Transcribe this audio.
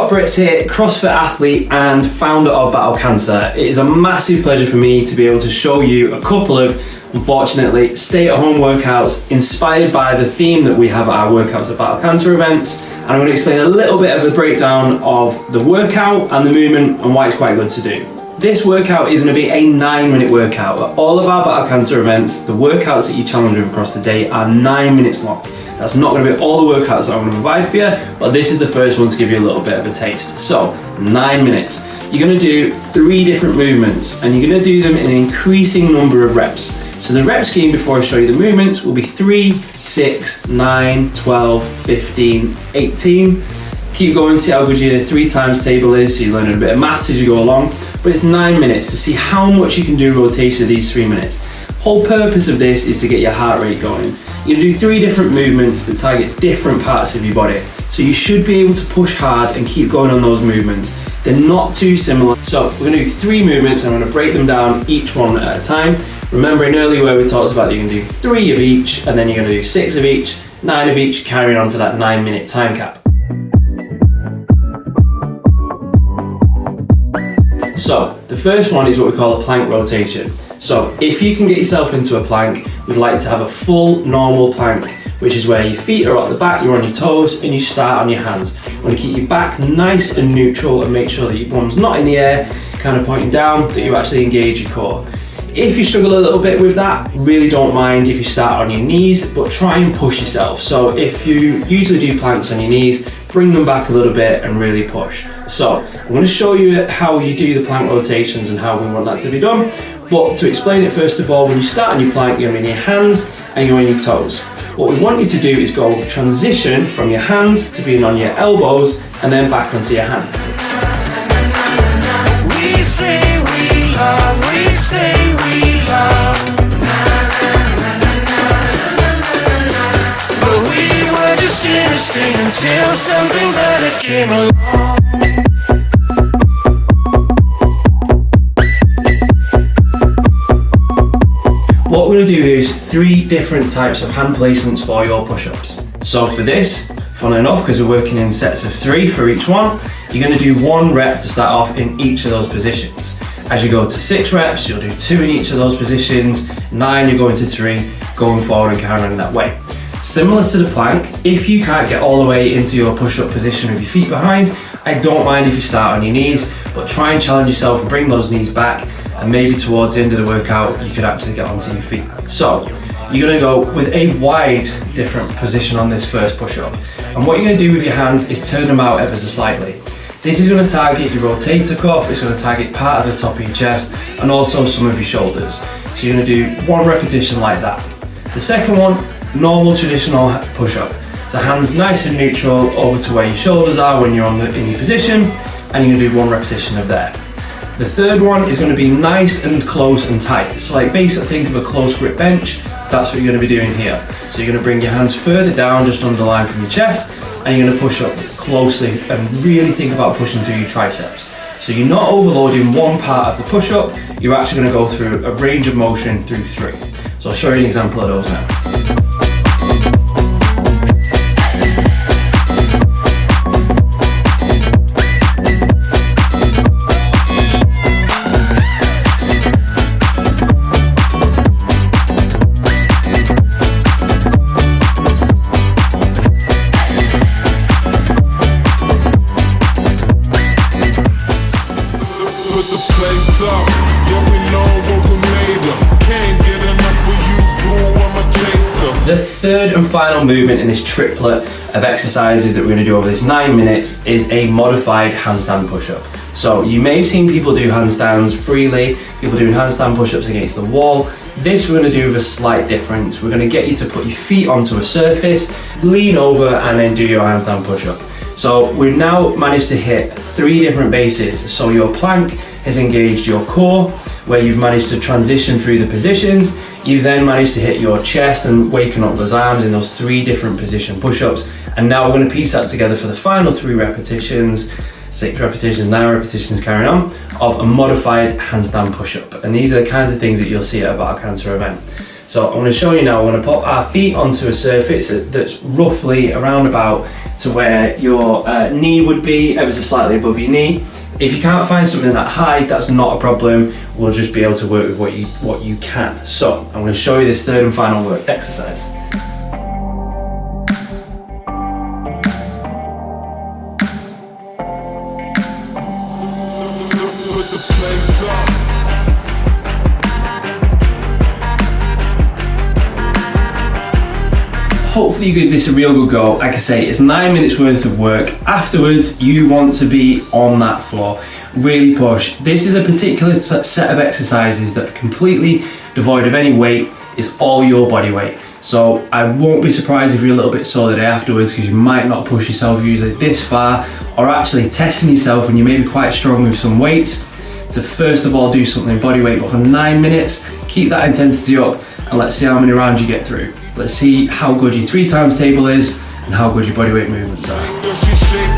Scott Britts here, CrossFit athlete and founder of Battle Cancer. It is a massive pleasure for me to be able to show you a couple of, unfortunately, stay-at-home workouts inspired by the theme that we have at our workouts at Battle Cancer events. And I'm going to explain a little bit of the breakdown of the workout and the movement and why it's quite good to do. This workout is going to be a 9-minute workout. At all of our Battle Cancer events, the workouts that you challenge with across the day are 9 minutes long. That's not going to be all the workouts that I'm going to provide for you, but this is the first one to give you a little bit of a taste. So, 9 minutes. You're going to do 3 different movements, and you're going to do them in an increasing number of reps. So the rep scheme before I show you the movements will be 3, 6, 9, 12, 15, 18. Keep going, see how good your 3 times table is, so you're learning a bit of maths as you go along. But it's 9 minutes to see how much you can do rotation of these 3 minutes. Whole purpose of this is to get your heart rate going. You're going to do 3 different movements that target different parts of your body. So you should be able to push hard and keep going on those movements. They're not too similar. So we're going to do 3 movements and I'm going to break them down each one at a time. Remembering earlier where we talked about that you're going to do 3 of each and then you're going to do 6 of each, 9 of each, carrying on for that 9-minute time cap. So the first one is what we call a plank rotation. So if you can get yourself into a plank, we'd like to have a full normal plank, which is where your feet are at the back, you're on your toes, and you start on your hands. You want to keep your back nice and neutral and make sure that your bum's not in the air, kind of pointing down, that you actually engage your core. If you struggle a little bit with that, really don't mind if you start on your knees, but try and push yourself. So if you usually do planks on your knees, bring them back a little bit and really push. So I'm going to show you how you do the plank rotations and how we want that to be done. But to explain it, first of all, when you start on your plank, you're in your hands and you're on your toes. What we want you to do is go transition from your hands to being on your elbows and then back onto your hands. We say we love, we say we love. But we were just innocent until something better came along. What we're going to do here is 3 different types of hand placements for your push-ups. So for this, funnily enough, because we're working in sets of 3 for each one, you're going to do 1 rep to start off in each of those positions. As you go to 6 reps, you'll do 2 in each of those positions, 9 you're going to 3, going forward and carrying on that way. Similar to the plank, if you can't get all the way into your push-up position with your feet behind, I don't mind if you start on your knees, but try and challenge yourself and bring those knees back, and maybe towards the end of the workout you could actually get onto your feet. So you're going to go with a wide different position on this first push-up, and what you're going to do with your hands is turn them out ever so slightly. This is going to target your rotator cuff, it's going to target part of the top of your chest and also some of your shoulders. So you're going to do 1 repetition like that. The second one, normal traditional push-up. So hands nice and neutral over to where your shoulders are when you're in your position, and you're going to do 1 repetition of that. The third one is going to be nice and close and tight. So like basically think of a close grip bench, that's what you're going to be doing here. So you're going to bring your hands further down, just under the line from your chest, and you're going to push up closely and really think about pushing through your triceps. So you're not overloading one part of the push-up, you're actually going to go through a range of motion through 3. So I'll show you an example of those now. The third and final movement in this triplet of exercises that we're going to do over this 9 minutes is a modified handstand push-up. So you may have seen people do handstands freely, people doing handstand push-ups against the wall. This we're going to do with a slight difference. We're going to get you to put your feet onto a surface, lean over and then do your handstand push-up. So we've now managed to hit 3 different bases. So your plank has engaged your core, where you've managed to transition through the positions. You've then managed to hit your chest and waken up those arms in those 3 different position push-ups. And now we're going to piece that together for the final 3 repetitions, 6 repetitions, 9 repetitions carrying on, of a modified handstand push-up. And these are the kinds of things that you'll see at a Battle Cancer event. So I'm going to show you now. We're going to put our feet onto a surface that's roughly around about to where your knee would be, ever so slightly above your knee. If you can't find something that high, that's not a problem. We'll just be able to work with what you can. So I'm going to show you this third and final work exercise. Hopefully you give this a real good go. Like I say, it's 9 minutes worth of work. Afterwards, you want to be on that floor. Really push. This is a particular set of exercises that are completely devoid of any weight. It's all your body weight. So I won't be surprised if you're a little bit sore the day afterwards, because you might not push yourself usually this far, or actually testing yourself when you may be quite strong with some weights, to first of all do something body weight. But for 9 minutes, keep that intensity up, and let's see how many rounds you get through. Let's see how good your 3 times table is and how good your bodyweight movements are.